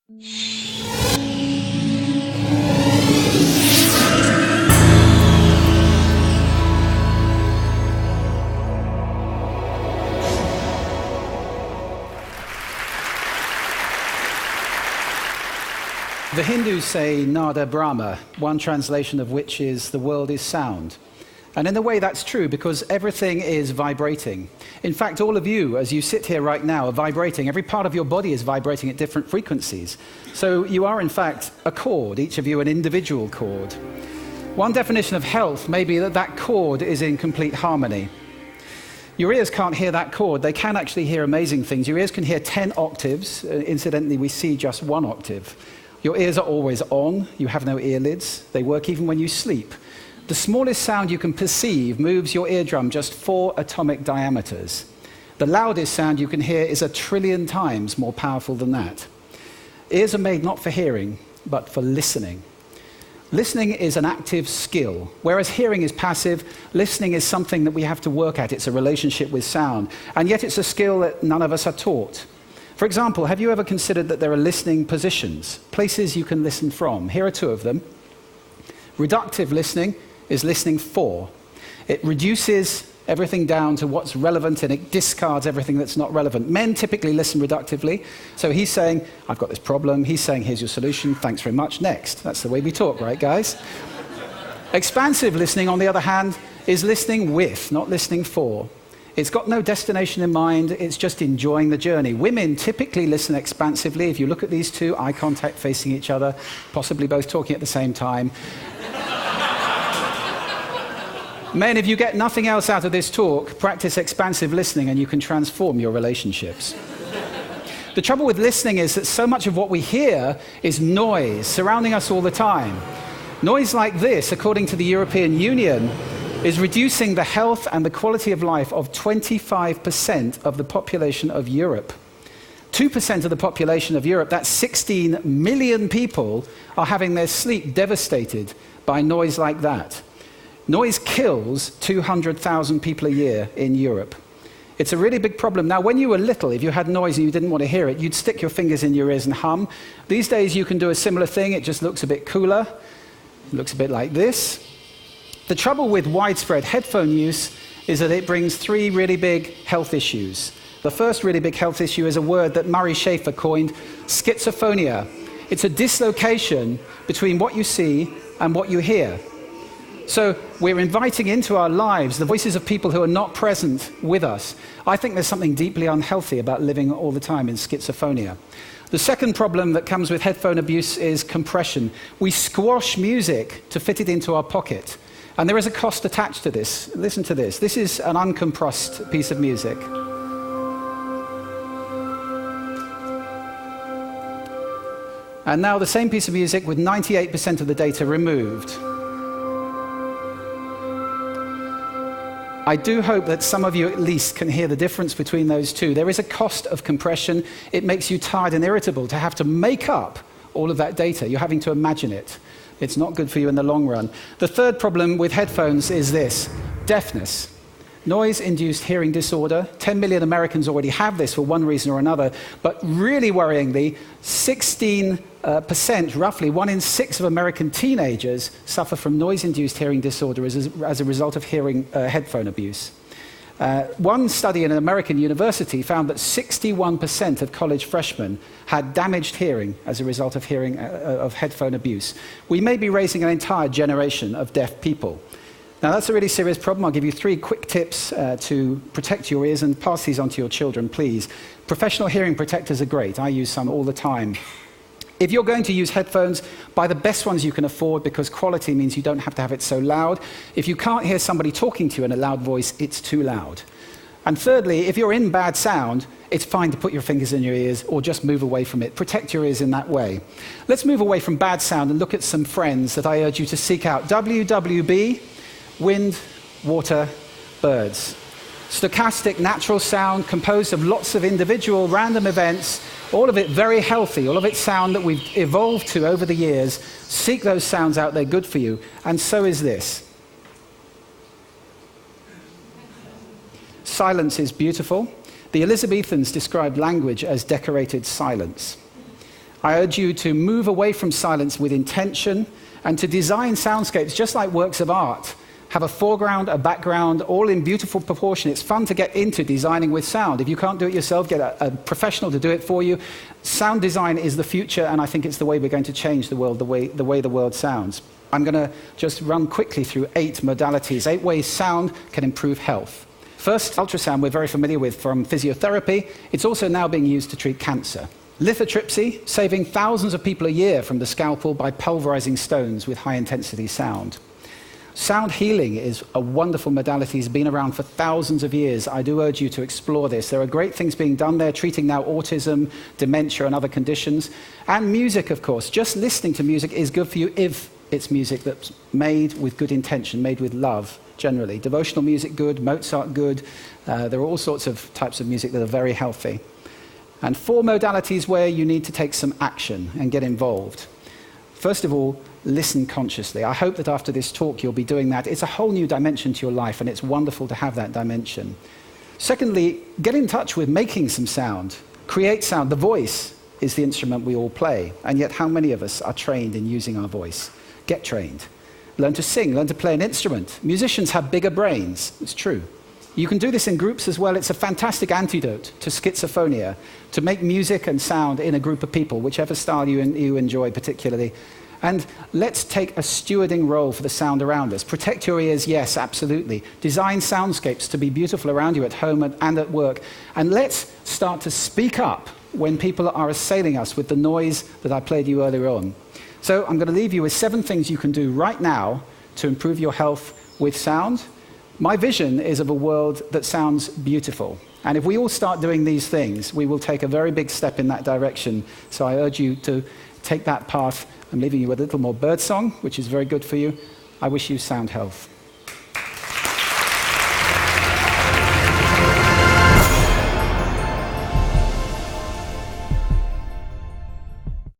The Hindus say Nada Brahma, one translation of which is the world is sound. And in a way that's true because everything is vibrating. In fact, all of you, as you sit here right now, are vibrating. Every part of your body is vibrating at different frequencies. So you are, in fact, a chord, each of you an individual chord. One definition of health may be that that chord is in complete harmony. Your ears can't hear that chord. They can actually hear amazing things. Your ears can hear 10 octaves. Incidentally, we see just 1 octave. Your ears are always on. You have no earlids. They work even when you sleep. The smallest sound you can perceive moves your eardrum just 4 atomic diameters. The loudest sound you can hear is 1 trillion times more powerful than that. Ears are made not for hearing, but for listening. Listening is an active skill, whereas hearing is passive. Listening is something that we have to work at. It's a relationship with sound, and yet it's a skill that none of us are taught. For example, have you ever considered that there are listening positions, places you can listen from? Here are 2 of them. Reductive listening is listening for. It reduces everything down to what's relevant and it discards everything that's not relevant. Men typically listen reductively. So he's saying, I've got this problem. He's saying, here's your solution. Thanks very much. Next. That's the way we talk, right, guys? Expansive listening, on the other hand, is listening with, not listening for. It's got no destination in mind, it's just enjoying the journey. Women typically listen expansively. If you look at these 2, eye contact facing each other, possibly both talking at the same time. Men, if you get nothing else out of this talk, practice expansive listening and you can transform your relationships. The trouble with listening is that so much of what we hear is noise surrounding us all the time. Noise like this, according to the European Union, is reducing the health and the quality of life of 25% of the population of Europe. 2% of the population of Europe, that's 16 million people, are having their sleep devastated by noise like that. Noise kills 200,000 people a year in Europe. It's a really big problem. Now, when you were little, if you had noise and you didn't want to hear it, you'd stick your fingers in your ears and hum. These days, you can do a similar thing. It just looks a bit cooler. It looks a bit like this. The trouble with widespread headphone use is that it brings 3 really big health issues. The first really big health issue is a word that Murray Schafer coined, schizophrenia. It's a dislocation between what you see and what you hear. So we're inviting into our lives the voices of people who are not present with us. I think there's something deeply unhealthy about living all the time in schizophrenia. The second problem that comes with headphone abuse is compression. We squash music to fit it into our pocket. And there is a cost attached to this. Listen to this. This is an uncompressed piece of music. And now the same piece of music with 98% of the data removed. I do hope that some of you at least can hear the difference between those 2. There is a cost of compression. It makes you tired and irritable to have to make up all of that data. You're having to imagine it. It's not good for you in the long run. The third problem with headphones is this: deafness. Noise-induced hearing disorder. 10 million Americans already have this for one reason or another, but really worryingly, 16%, roughly 1 in 6 of American teenagers suffer from noise-induced hearing disorder as a result of hearing headphone abuse. One study in an American university found that 61% of college freshmen had damaged hearing as a result of headphone abuse. We may be raising an entire generation of deaf people. Now, that's a really serious problem. I'll give you 3 quick tips to protect your ears, and pass these on to your children, please. Professional hearing protectors are great. I use some all the time. If you're going to use headphones, buy the best ones you can afford, because quality means you don't have to have it so loud. If you can't hear somebody talking to you in a loud voice, it's too loud. And thirdly, if you're in bad sound, it's fine to put your fingers in your ears or just move away from it. Protect your ears in that way. Let's move away from bad sound and look at some friends that I urge you to seek out. WWB, wind, water, birds. Stochastic natural sound composed of lots of individual random events, all of it very healthy, all of it sound that we've evolved to over the years. Seek those sounds out, they're good for you. And so is this. Silence is beautiful. The Elizabethans described language as decorated silence. I urge you to move away from silence with intention and to design soundscapes just like works of art. Have a foreground, a background, all in beautiful proportion. It's fun to get into designing with sound. If you can't do it yourself, get a professional to do it for you. Sound design is the future, and I think it's the way we're going to change the world, the way the world sounds. I'm going to just run quickly through 8 modalities, 8 ways sound can improve health. First, ultrasound we're very familiar with from physiotherapy. It's also now being used to treat cancer. Lithotripsy, saving thousands of people a year from the scalpel by pulverizing stones with high-intensity sound. Sound healing is a wonderful modality. It's been around for thousands of years. I do urge you to explore this. There are great things being done there, treating now autism, dementia, and other conditions. And music, of course. Just listening to music is good for you if it's music that's made with good intention, made with love, generally. Devotional music, good. Mozart, good. There are all sorts of types of music that are very healthy. And 4 modalities where you need to take some action and get involved. First of all, listen consciously. I hope that after this talk you'll be doing that. It's a whole new dimension to your life, and it's wonderful to have that dimension. Secondly, get in touch with making some sound. Create sound. The voice is the instrument we all play, and yet how many of us are trained in using our voice? Get trained. Learn to sing, learn to play an instrument. Musicians have bigger brains. It's true. You can do this in groups as well. It's a fantastic antidote to schizophrenia, to make music and sound in a group of people, whichever style you enjoy particularly. And let's take a stewarding role for the sound around us. Protect your ears, yes, absolutely. Design soundscapes to be beautiful around you at home and at work. And let's start to speak up when people are assailing us with the noise that I played you earlier on. So I'm going to leave you with 7 things you can do right now to improve your health with sound. My vision is of a world that sounds beautiful. And if we all start doing these things, we will take a very big step in that direction. So I urge you to take that path. I'm leaving you with a little more birdsong, which is very good for you. I wish you sound health.